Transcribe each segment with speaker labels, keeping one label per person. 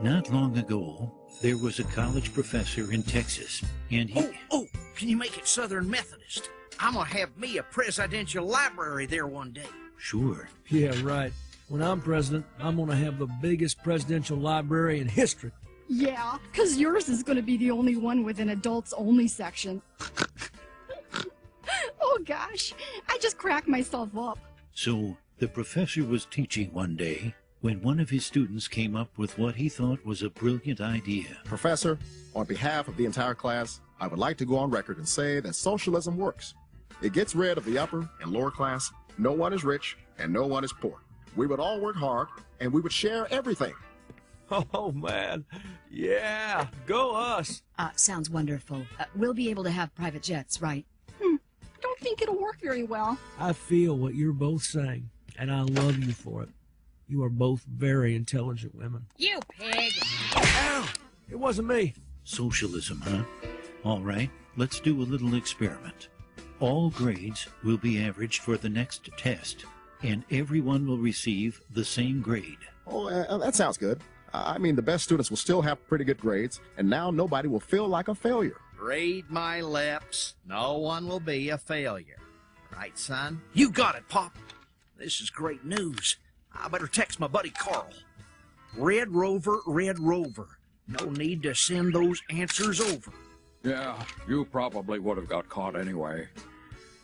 Speaker 1: Not long ago, there was a college professor in Texas, and he...
Speaker 2: Oh, can you make it Southern Methodist? I'm gonna have me a presidential library there one day.
Speaker 1: Sure.
Speaker 3: Yeah, right. When I'm president, I'm gonna have the biggest presidential library in history.
Speaker 4: Yeah, because yours is gonna be the only one with an adults-only section. Oh gosh, I just cracked myself up.
Speaker 1: So, the professor was teaching one day when one of his students came up with what he thought was a brilliant idea.
Speaker 5: Professor, on behalf of the entire class, I would like to go on record and say that socialism works. It gets rid of the upper and lower class. No one is rich and no one is poor. We would all work hard and we would share everything.
Speaker 3: Oh, man. Yeah, go us.
Speaker 6: Sounds wonderful. We'll be able to have private jets, right?
Speaker 4: Don't think it'll work very well.
Speaker 3: I feel what you're both saying, and I love you for it. You are both very intelligent women.
Speaker 6: You pig!
Speaker 3: Ow! It wasn't me.
Speaker 1: Socialism, huh? All right, let's do a little experiment. All grades will be averaged for the next test, and everyone will receive the same grade.
Speaker 5: Oh, that sounds good. I mean, the best students will still have pretty good grades, and now nobody will feel like a failure.
Speaker 2: Read my lips. No one will be a failure. Right, son? You got it, Pop. This is great news. I better text my buddy Carl. Red Rover, Red Rover. No need to send those answers over.
Speaker 7: Yeah, you probably would have got caught anyway.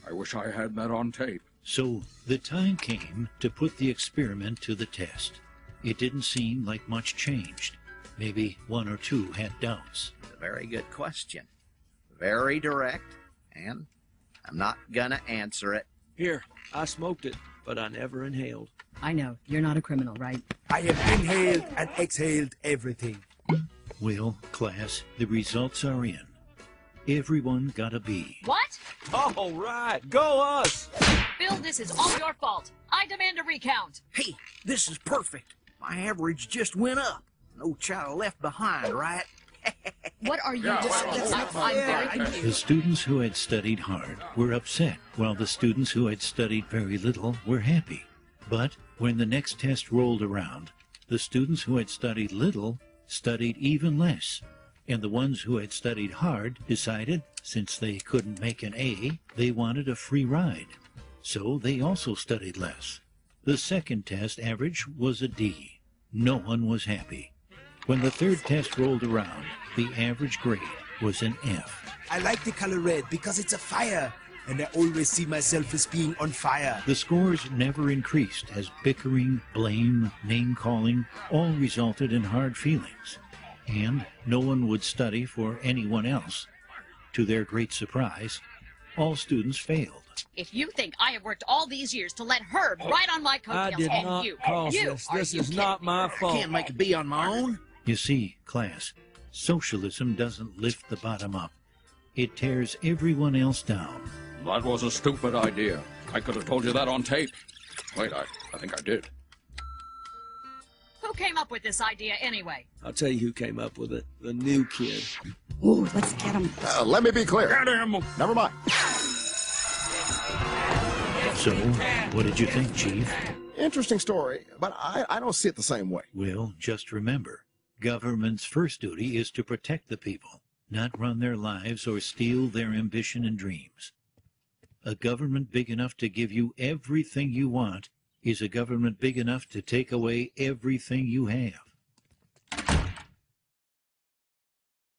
Speaker 7: I wish I had that on tape.
Speaker 1: So the time came to put the experiment to the test. It didn't seem like much changed. Maybe one or two had doubts.
Speaker 2: It's a very good question. Very direct, and I'm not gonna answer it.
Speaker 3: Here, I smoked it, but I never inhaled.
Speaker 6: I know. You're not a criminal, right?
Speaker 8: I have inhaled and exhaled everything.
Speaker 1: Well, class, the results are in. Everyone got a B.
Speaker 9: What?
Speaker 3: All right, go us!
Speaker 9: Bill, this is all your fault. I demand a recount.
Speaker 2: Hey, this is perfect. My average just went up. No child left behind, right?
Speaker 9: What are you discussing? I'm very confused.
Speaker 1: The students who had studied hard were upset, while the students who had studied very little were happy. But when the next test rolled around, the students who had studied little studied even less, and the ones who had studied hard decided, since they couldn't make an A, they wanted a free ride. So they also studied less. The second test average was a D. No one was happy. When the third test rolled around, the average grade was an F.
Speaker 8: I like the color red because it's a fire, and I always see myself as being on fire.
Speaker 1: The scores never increased as bickering, blame, name-calling all resulted in hard feelings. And no one would study for anyone else. To their great surprise, all students failed.
Speaker 9: If you think I have worked all these years to let Herb ride on my
Speaker 3: I
Speaker 9: coattails,
Speaker 3: did
Speaker 9: and
Speaker 3: not
Speaker 9: you,
Speaker 3: cause
Speaker 9: you,
Speaker 3: this.
Speaker 9: are
Speaker 3: This
Speaker 9: you
Speaker 3: is
Speaker 9: kidding
Speaker 3: not
Speaker 9: me?
Speaker 3: my
Speaker 2: I
Speaker 3: fault.
Speaker 2: can't make a B on my own.
Speaker 1: You see, class, socialism doesn't lift the bottom up. It tears everyone else down.
Speaker 7: That was a stupid idea. I could have told you that on tape. Wait, I think I did.
Speaker 9: Who came up with this idea anyway?
Speaker 3: I'll tell you who came up with it. The new kid.
Speaker 4: Ooh, let's get him.
Speaker 5: Let me be clear.
Speaker 7: Get him!
Speaker 5: Never mind.
Speaker 1: So, what did you think, Chief?
Speaker 5: Interesting story, but I don't see it the same way.
Speaker 1: Well, just remember, government's first duty is to protect the people, not run their lives or steal their ambition and dreams. A government big enough to give you everything you want is a government big enough to take away everything you have.